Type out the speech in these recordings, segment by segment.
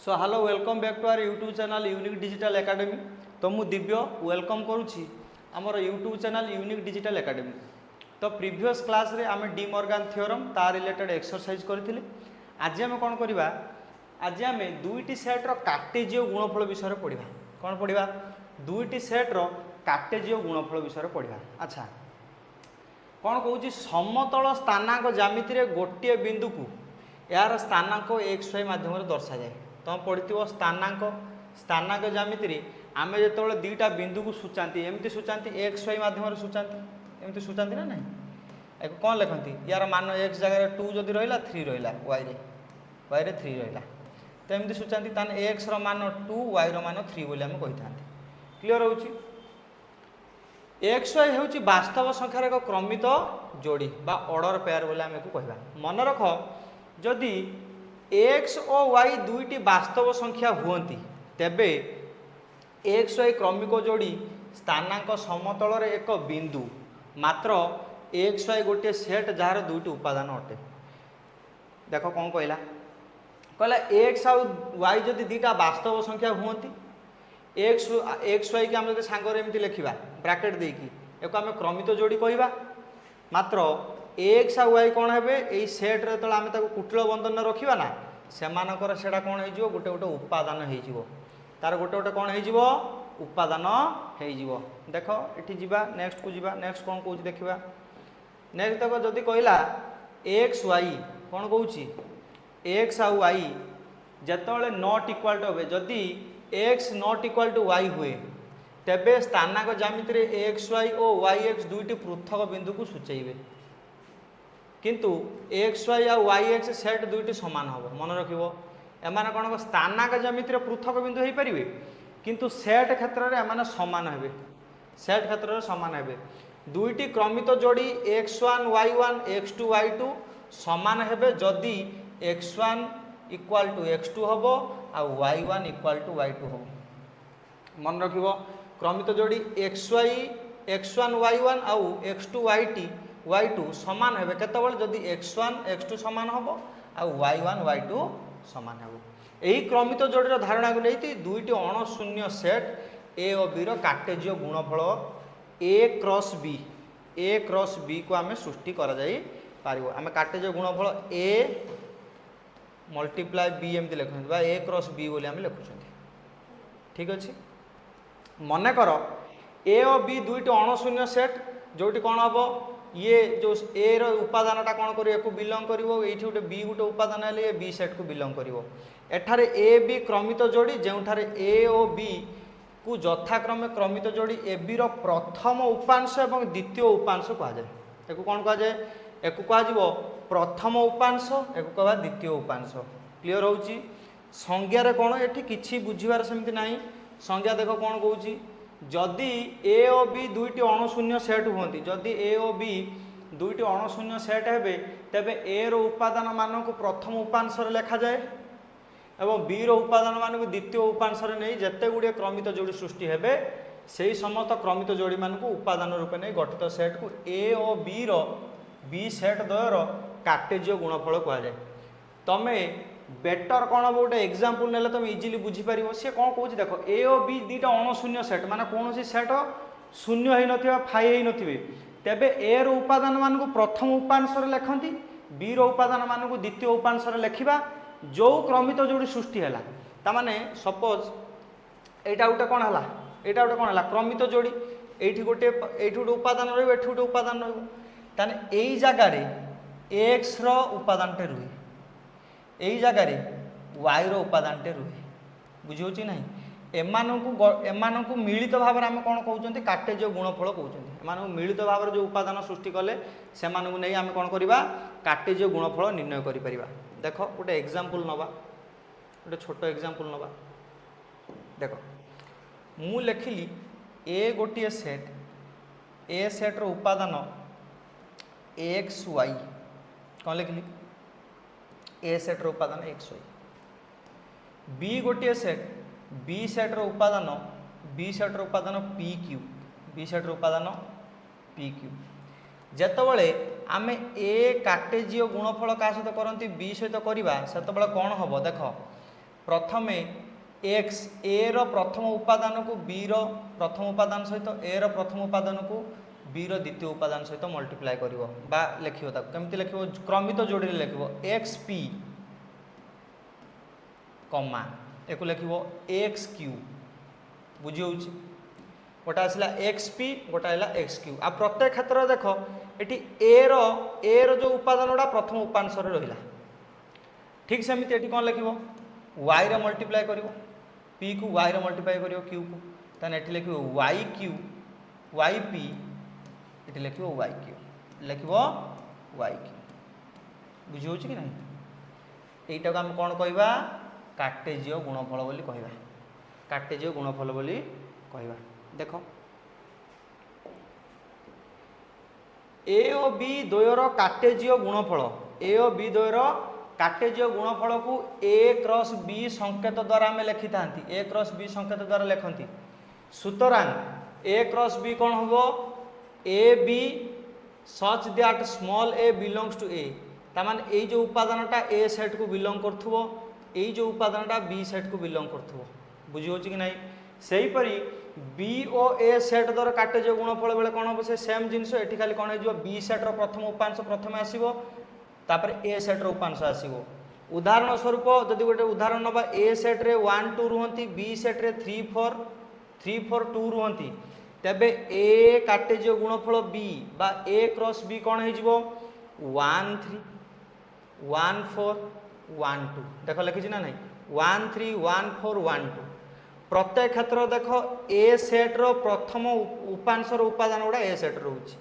So hello welcome back to our YouTube channel unique digital academy. तो मु Divya welcome करुच्ची आमर YouTube channel unique digital academy. तो previous class रे आम डी मॉर्गन थ्योरम ता रिलेटेड एक्सरसाइज करथिले। आज आम कौन करवा, आज आम दुईटी सेट रो कार्टेजीय गुणफल विषय पढ़ा। कौन पढ़ा? दुईटी सेट रो कार्टेजीय गुणफल विषय पढ़ा। अच्छा, कौन कहूँ समतल स्थानांक ज्यामिति रे गोटे बिंदु को यार स्थानांक एक्स वाई माध्यम दर्शा जाए। तुम पढ़ी स्थानांक ज्यामिति आम जो दुईटा बिंदु को सूचाती एमती सूचाती एक्स वाई माध्यम सूचाती एमती सूचाती ना नहीं। कौन लिखती यार मान एक्स जगह 2 जदि रहा 3 रहा वाई रे 3 रहा तो एमती सूचाती ताने एक्स मान 2 वाई मान 3 बोली आम कही था। क्लीयर हो एक्स वाई हूँ वास्तव संख्यार एक क्रमित जोड़ी बा ऑर्डर पेयर बोले आम कहवा। मन रख जदि एक्स और वाई दुईटी वास्तव संख्या हुंती तेबे एक्स वाई क्रमिक जोड़ी स्थानांक समतल रे एक बिंदु मात्र एक्स वाई गोटे सेट जार दुईटी उपादान अटे। देख कौन कहला कहला एक्स आउ वाई जदि दुईटा वास्तव संख्या हुंती एक्स वाई की आम सांगर एमती लिखा ब्राकेट देकी एक आम क्रमित जोड़ी कहवा। मात्र एक्स आ वाई कौन है यही सेट्रे जो आम कुटिल बंधन रखा ना सेमानकर सेटा कौन हो गोटे गोटे उपादान हो तार गोटे गोटे कौन हो उपादान हो। देख ये जीवा नेक्स्ट को जीवा नेक्स्ट कौन कौच देखा नेक्स्ट देख जदि कहला एक्स वाई कौन कौच एक्स आ वाई जिते नॉट इक्वल टू हे जदि x not equal to y हुए तेबे स्थानांक ज्यामिति एक्स वाई और वाई एक्स दुईटी पृथक बिंदु को सूचेबे किंतु एक्स वाई आ वाई एक्स सेट दुईटी सामान हम। मन रखिबो एमाने कौन स्थानांक ज्यामिति पृथक बिंदु हो पारे किंतु सेट क्षेत्र में एमाने सामान हे सेट क्षेत्र में सामान हे। दुईटी क्रमित जोड़ी x1 y1 x2 y2 सामान हे जदि x1 इक्वाल टू x2 हम आ y1 इक्वाल टू y2 हम। मन रखिबो क्रमित जोड़ी x1 y1 आउ x2 y2 सामान हे केतबेले जदि x1 x2 सामान हम आ y1 y2 सामान हे। यही क्रमित जोड़ीर धारणा को नहीं दुईटी अणशून्य सेट ए और बी कार्टेजीय गुणफल ए क्रॉस बी को आम सृष्टि करा जाई पारिबो। आम कार्टेजीय गुणफल ए मल्टीप्लाय बी एमती लिखुं ए क्रॉस बी बोली आम लिखुं। ठीक अच्छे मन कर ए और बी दुईटी अणशून्य सेट जोटी कौन हम ये जो ए रो उपादानटा कौन कर बिलंग कर गोटे बी गोटे उपादान है बी सेट को बिलंग कर एठारे ए बी क्रमित जोड़ी जो ए और बी को यथाक्रमे क्रमित जोड़ी ए बी रो प्रथम उपांश और द्वितीय उपांश कहुए। एक कौन कहुए एक कह प्रथम उपांश एक कह द्वितीय उपांश। क्लीयर हो संज्ञार कौन ये कि बुझार सेमती ना संज्ञा देख कौन कौच जदि ए और बी दुईटी अणशून्य सेट हुंती जदि ए और बी दुईटी अणशून्य सेट हे तेबे ए रो उपादान मान को प्रथम उपांश लिखा जाए एवं बी रो उपादान मान को द्वितीय उपांश नहीं जेते गुड़े क्रमित जोड़ी सृष्टि हेबे से समस्त क्रमित जोड़ी मान को उपादान रूपे नहीं गठित सेट को ए और बी रो बी सेट द्वयर कार्टेजीय गुणफल कहुए। तमे बेटर कौन हम गोटे एग्जांपल नेले तुम इजिली बुझीपार सी कौन कौच देख ए और बी दुईटा अणशून्य सेट माने कौन सेट शून्य हो नथिबा फाई हो नथिबे तेबे ए रो उपादान मान को प्रथम उपांश लिखती बी रो उपादान मान को द्वितीय उपांश लिखा जो क्रमित जोड़ी सृष्टि है ताने सपोज एटा गोटे कौन है एटा गोटे कौन है क्रमित जोड़ी एठी गोटे उपादान रही एठी गोटे उपादान रही यही जगार एक्स रो उपादानटे रुहे यही जगार वाई रो उपादानटे रुहे बुझे ना एमानकु मिलित भाव में आम कौन कहते कार्टेजीय गुणफल कहते एम मिलित भाव जो उपादान सृष्टि कले से नहीं आम कौन करवा कार्टेजीय गुणफल निर्णय करिपरिबा। देख गोटे एग्जांपल नवा गोटे छोट एग्जांपल नवा देख मु लिखिली ए गोटे सेट रो उपादान एक्स वाई कौन लिखिली ए सेट रो उपादान एक्स वाई बी गोटे सेट बी सेट रो उपादान पी क्यू बी सेट रो उपादान पी क्यू जेतबले आमे ए कार्टेजीय गुणफल क्या सहित करती बी सहित करवा से कौन हम देख प्रथमे एक्स ए रो प्रथम उपादान को बी रो प्रथम उपादान सहित ए रो प्रथम उपादान को बी रो द्वितीय उपादान सहित मल्टीप्लाई करिवो बा लिखिवो ता केमति लिखिवो क्रमित जोड़ी रे लिखिवो एक्स पी कमा एको लिखिवो एक्स क्यू बुझी होउची गोटा आसला एक्स पी गोटा आला एक्स क्यू आ प्रत्येक क्षेत्र देख एटी ए रो जो उपादान गुड़ा प्रथम उपांश रे रहिला ठीक सेमिति एटी कोन लिखिवो y रे मल्टीप्लाई करिवो p को y रे मल्टीप्लाई करिवो q को तने एटी लिखिवो y q y p एटी लिखिवो y q लिखिवो y q बुझी होउची कि नहीं एटा को हम कोन कहबा कार्टेजीय गुणफल बोली कहबा कार्टेजीय गुणफल बोली कहबा देखो ए और बी द्वयर कार्टेजीय गुणफल ए और बी द्वयर कार्टेजीय गुणफल को ए क्रॉस बी संकेत द्वारा आम लिखि था ए क्रॉस बी संकेत द्वारा लिखती सुतरां ए क्रॉस बी कौन हम A B such that small a belongs to A तामान ए जो उपादानटा ए सेट को बिलोंग करथुवो ए जो उपादानटा बी सेट को बिलोंग करथुवो बुझी होची कि नहीं सेही परी बी और ए सेट द्वारा कार्टेजीय गुणफल बेले कौन हम से सेम जिनस एठी खाली कौन हो बी सेट रो प्रथम उपांश प्रथम आसीबो तापर ए सेट रो उपांश आसीबो उदाहरण स्वरूप जदि गोटे उदाहरण नबा ए सेट रे 1 2 रुहंती बी सेट रे 3 4 2 रुहंती तबे ए कार्टेजीय गुणफल बी बा ए क्रॉस बी कौन हे जिवो 1 3 1 4 1 2 देखो लिखि ना नहीं 1 3 1 4 1 2 प्रत्येक क्षेत्र देख ए सेट रो प्रथम उपांश रो उपादान गुड़ा ए सेट रोची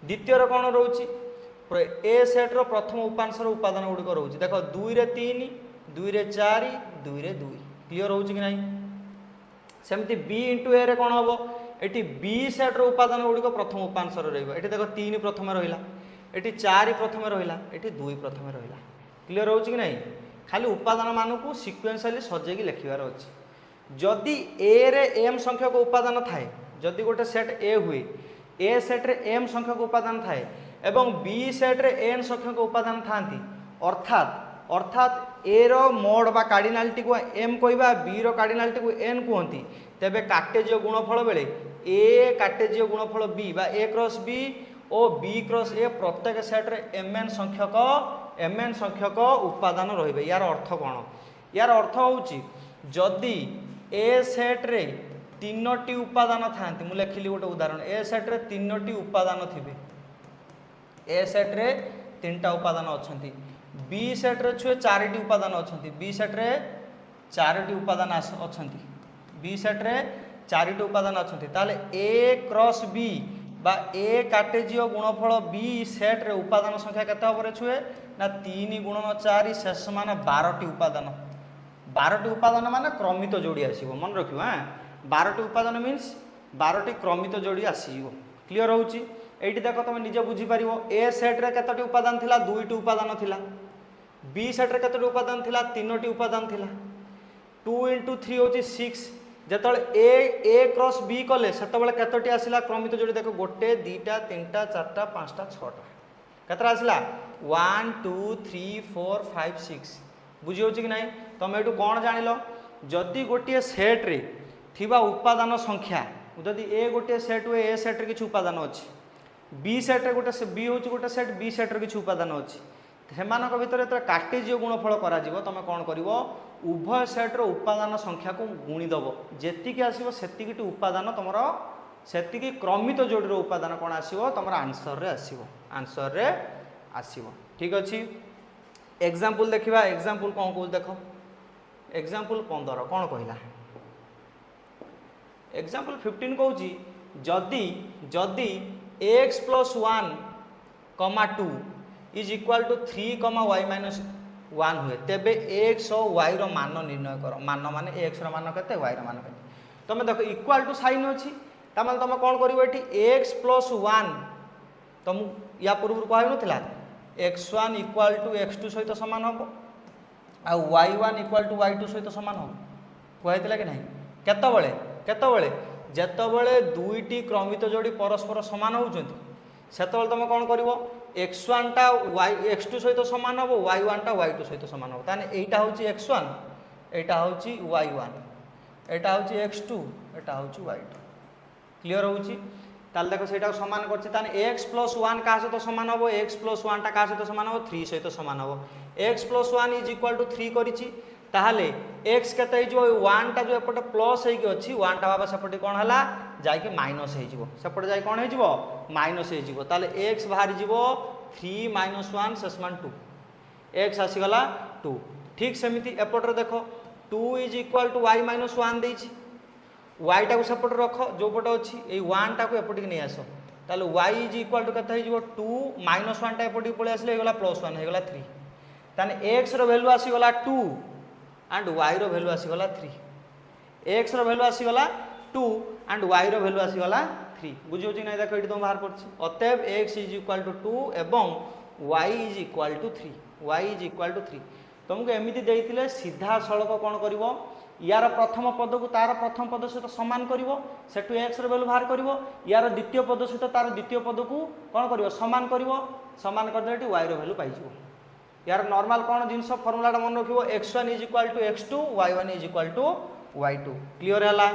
द्वितीय कौन रोची ए सेट रो प्रथम उपांश रो उपादान गुड़िक रोची देख 2 रे 3 2 रे 4 2 रे 2 क्लियर होची कि नहीं सेमती बी इंटू ए रे कौन हम एटी बी सेट रो उपादान गुड़िक प्रथम उपांश रहिबो एटी देख 3 प्रथम रहिला एटी 4 प्रथम रहिला एटी 2 प्रथम रहिला क्लियर होची कि नहीं खाली उपादान मान को सिक्वेंशियली सजेगी लिखिबार अछि जदि ए रे एम संख्यक उपादान थाए जदि गोटे सेट ए हुए ए सेट रे एम संख्यक उपादान थाए एवं बी सेट रे एन संख्यक उपादान थांती अर्थात ए रो मोड बा कार्डिनालिटी को एम कहबा बी रो कार्डिनालिटी को एन कहती तेबे कार्टेजीय गुणफल बेले ए कार्टेजीय गुणफल बी बा ए क्रॉस बी और बी क्रॉस ए प्रत्येक सेट रे एम एन संख्यक उपादान रहिबे यार अर्थ कोन यार अर्थ होउची जदि ए सेट रे 3टी उपादान थांती मु लिखिली गोटे उदाहरण ए सेट रे 3टी उपादान थिबे ए सेट रे 3टा उपादान अछंती बी सेट रे छुए 4टी उपादान अछंती बी सेट रे 4टी उपादान अछंती बी सेट रे 4टी उपादान अछंती ताले ए क्रॉस बी बा ए कार्टेजीय गुणफल बी सेट रे उपादान संख्या केते हबरे छुए ना 3 गुणन 4 शेष मान 12टी उपादान 12टी उपादान माने क्रमित जोड़ी आसीबो मन रखियो हां 12टी उपादान मीन्स 12टी क्रमित जोड़ी आसीबो क्लियर होउची एठी देखो तुम निजे बुझी पारिबो ए सेट रे केतटी उपादान थिला 2टी उपादान थिला बी सेट रे केतटी उपादान थिला 3टी उपादान थिला 2 * 3 होची 6 जेतळे ए क्रॉस बी कले सेतबेले केतटी आसिला क्रमित जोड़ी देखो 1 2 3 4 5 6 केतरा आसिला 1 2 3 4 5 6 बुझी होची कि नहीं तुम एटू कौन जानिल जदि गोटे सेट रे थिबा उपादान संख्या जदि ए गोटे सेट हुए ए सेट रे किछ उपादान अछि बी सेट रे गोटे बी होची गोटे सेट बी सेट रे किछ उपादान अछि सेमानक भितर एत कार्टेजीय गुणफल करा जिवो तमे कोन करिवो उभय सेट रो उपादान संख्या को गुणी दबो जेतिकी आसीबो सेतिकीटी उपादान तमरो सेतिकी क्रमित जोड़ी रो उपादान कोन आसीबो तमरो आंसर रे आसीबो ठीक अछि एग्जांपल देखिबा एग्जांपल कोन को देखो एग्जांपल 15 कोन कहिला एग्जांपल 15 कहूची जदि x + 1, 2 is equal to 3, y - 1 हुए तेबे x और y रो मान निर्णय करो मान माने x रो मान केते y रो मान केते तमे देखो इक्वल टू साइन अछि ता माने तमे कोन करिवो एठी x + 1 तम या पूर्व कहै नथिला x1 = x2 सहित समान हो आ y1 = y2 सहित समान हो कहैतिला कि नहीं केतबेले जेतबेले दुईटी क्रमित जोड़ी परस्पर समान होउचंती सेतबेले तुम कोन करिवो x1 टा x2 सहित समान हो y1 टा y2 सहित समान हो ताने एटा होची x1 एटा होची y1 एटा होची x2 एटा होची y2 क्लियर होची ताल देखो सेटा समान करछि ताने x + 1 का सहित समान हबो x + 1 टा का सहित समान हबो 3 सहित समान हबो x + 1 = 3 करिछि ताहले x केते हे जो 1 टा जो एपटे प्लस हे कि अछि 1 टा बाबा सेपटे कोन हला जाय कि माइनस हे जिवो सेपटे जाय कोन हे जिवो माइनस हे जिवो ताहले x बाहर जिवो 3 - 1 शेषमान 2 x आसी गला 2 ठीक सेमिति एपटे देखो 2 = y - 1 देछि y टा को सेपटे रख जो पटे अछि ए 1 टा को एपटे नै आसो ताले y = केते हे जिवो 2 - 1 टा एपटे पळे आसले हे गला +1 हे गला 3 ताने x रो वैल्यू आसी गला 2 एंड y रो वैल्यू आसी गला 3 x रो वैल्यू आसी गला 2 एंड y रो वैल्यू आसी गला 3 बुझियो छी नै देखो एठी तुम बाहर पड़छि अतएव x = 2 एवं y = 3 y = 3 तुमको एमिति देइतिले सीधा सड़क कोन करिवो यार प्रथम पद को तार प्रथम पद सहित समान करिवो सेटु x रो वैल्यू बाहर करिवो यार द्वितीय पद सहित तार द्वितीय पद को कोन करिवो समान कर देटी y रो वैल्यू पाइ जिवो यार नॉर्मल कोन जिंस फार्मूला मन रखिवो x1 = x2 y1 = y2 clear हला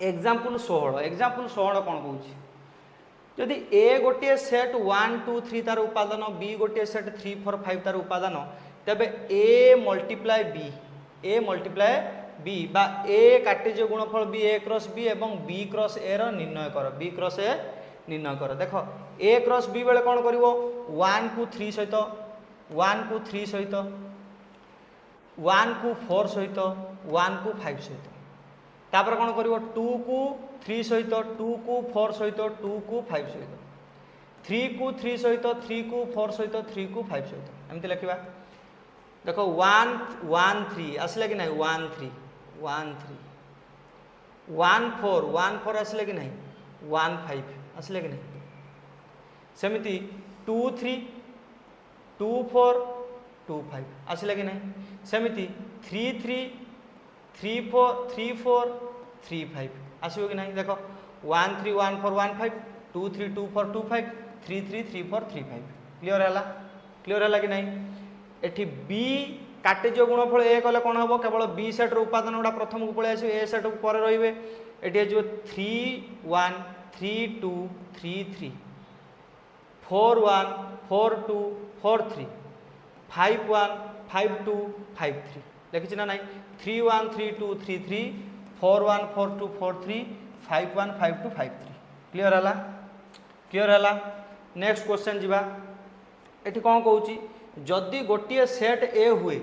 एग्जांपल 16 कोन कहूची यदि a गोटे सेट 1 2 3 तार उपादान b गोटे सेट 3 4 5 तार उपादान तबे a मल्टीप्लाई b बा a कार्टेज गुणफल b a क्रॉस b एवं b क्रॉस a रो निर्णय कर b क्रॉस a निर्णय कर देखो a क्रॉस b बेले कोन करिवो 1 को 3 सहित 1 को 3 सहित 1 को 4 सहित 1 को 5 सहित तापर कोन करिवो 2 को 3 सहित 2 को 4 सहित 2 को 5 सहित 3 को 3 सहित 3 को 4 सहित 3 को 5 सहित एमति लिखिबा देखो 1 1 3 आसले कि नहीं 1 3 1 3 1 4 आसले कि नहीं 1 5 आसले कि नहीं सेमिति 2 3 2 4 2 5 आसले कि नहीं सेमिति 3 3 3 4 3 5 आसो कि नहीं देखो 1 3 1 4 1 5 2 3 2 4 2 5 3 3 3 4 3 5 क्लियर है कि नहीं एठी b कार्टेज गुणफल a कले कोन हबो केवल b सेट रो उपादान गुडा प्रथम को पळे आसी a सेट को पर रहिबे एठी जो 3 1 3 2 3 3 4 1 4 2 4 3 5 1 5 2 5 3 लिखि ना नहीं 3 1 3 2 3 3 4 1 4 2 4 3 5 1 5 2 5 3 क्लियर हला नेक्स्ट क्वेश्चन जीवा एठी कोन कहूची जदि गोटे सेट ए हुए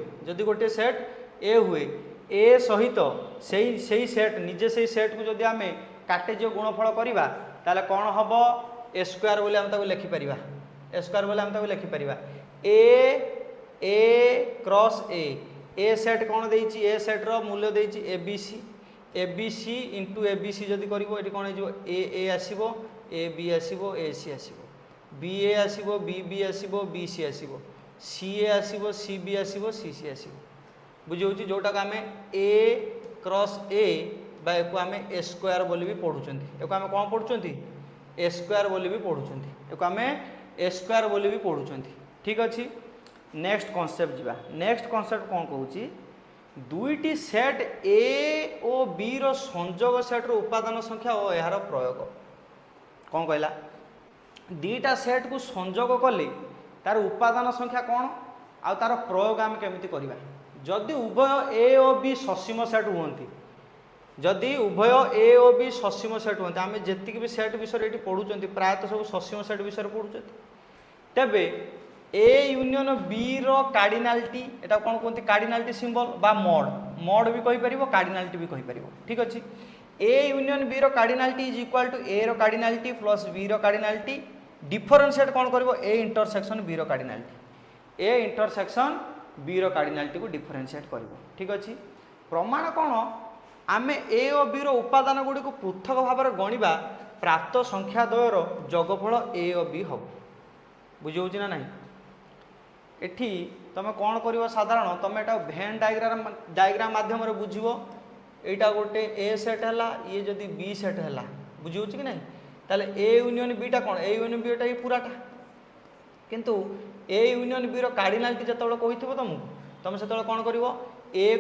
ए सहित सही सेट निजे से सेट को जदि आमे कार्टेज गुणफल करिबा ताले कोन हबो a स्क्वायर बोले हम ताको लिखि परिबा a स्क्वायर बोले हम ताको लिखि परिबा a क्रॉस a सेट कोन देइची a सेट रो मूल्य देइची abc इनटू abc जदि करिवो एठी कोन जो a आसीबो ab आसीबो ac आसीबो ba आसीबो bb आसीबो bc आसीबो ca आसीबो cb आसीबो cc आसीबो बुझियोची जोटा का हमें a क्रॉस a बा एको हमें a स्क्वायर बोली भी पढुचंती एको हमें कोन पढुचंती a स्क्वायर बोली भी पढुचंती एको हमें a स्क्वायर बोली भी पढुचंती ठीक अछि नेक्स्ट कांसेप्ट जीवा नेक्स्ट कांसेप्ट कोन कहूची दुईटी सेट a और b रो संयोग सेट रो उपादान संख्या और यार प्रयोग कोन कहला दीटा सेट को संयोग कले तार उपादान संख्या कौन आ तार प्रयोग आम केमिति करिबा जदि उभय ए और बी ससीम सेट हुंती जदि उभय ए और बी ससीम सेट हुंती आम जेतिक भी सेट विषय ये पढ़ुचंती प्रायतः सब ससीम सेट विषय पढ़ुचंती तेबे ए यूनियन बी रो कार्डिनालिटी एटा कोन कहंती कार्डिनालिटी सिंबल बा मॉड भी कहि परिबो कार्डिनालिटी भी कहि परिबो ठीक अछि ए यूनियन बी रो cardinality is equal to A रो कार्डिनालिटी प्लस बी रो कार्डिनालिटी डिफरेंशिएट कौन करिवो ए इंटरसेक्शन बी रो कार्डिनालिटी ए इंटरसेक्शन बी रो कार्डिनालिटी को डिफरेंशिएट करिवो ठीक अछि प्रमाण कौन आमे ए और बी रो उपादान गुडी को पृथक भाव में गणिबा प्राप्त संख्या द्वयर जोगफल ए और बी हम बुझौछि ना नहीं एठी तमे कौन करिवो साधारण तमे एटा वेन डायग्राम माध्यम रे बुझिवो एटा गोटे ए सेट हला ये जदी बी सेट हला बुझौछि कि नहीं ताले ए यूनियन बी टा कोन ए यूनियन बी टा ये पूराटा किंतु ए यूनियन बी रो कार्डिनालिटी जतबेले कहिथिबो तुमको तुम सेतबेले कोन करिवो ए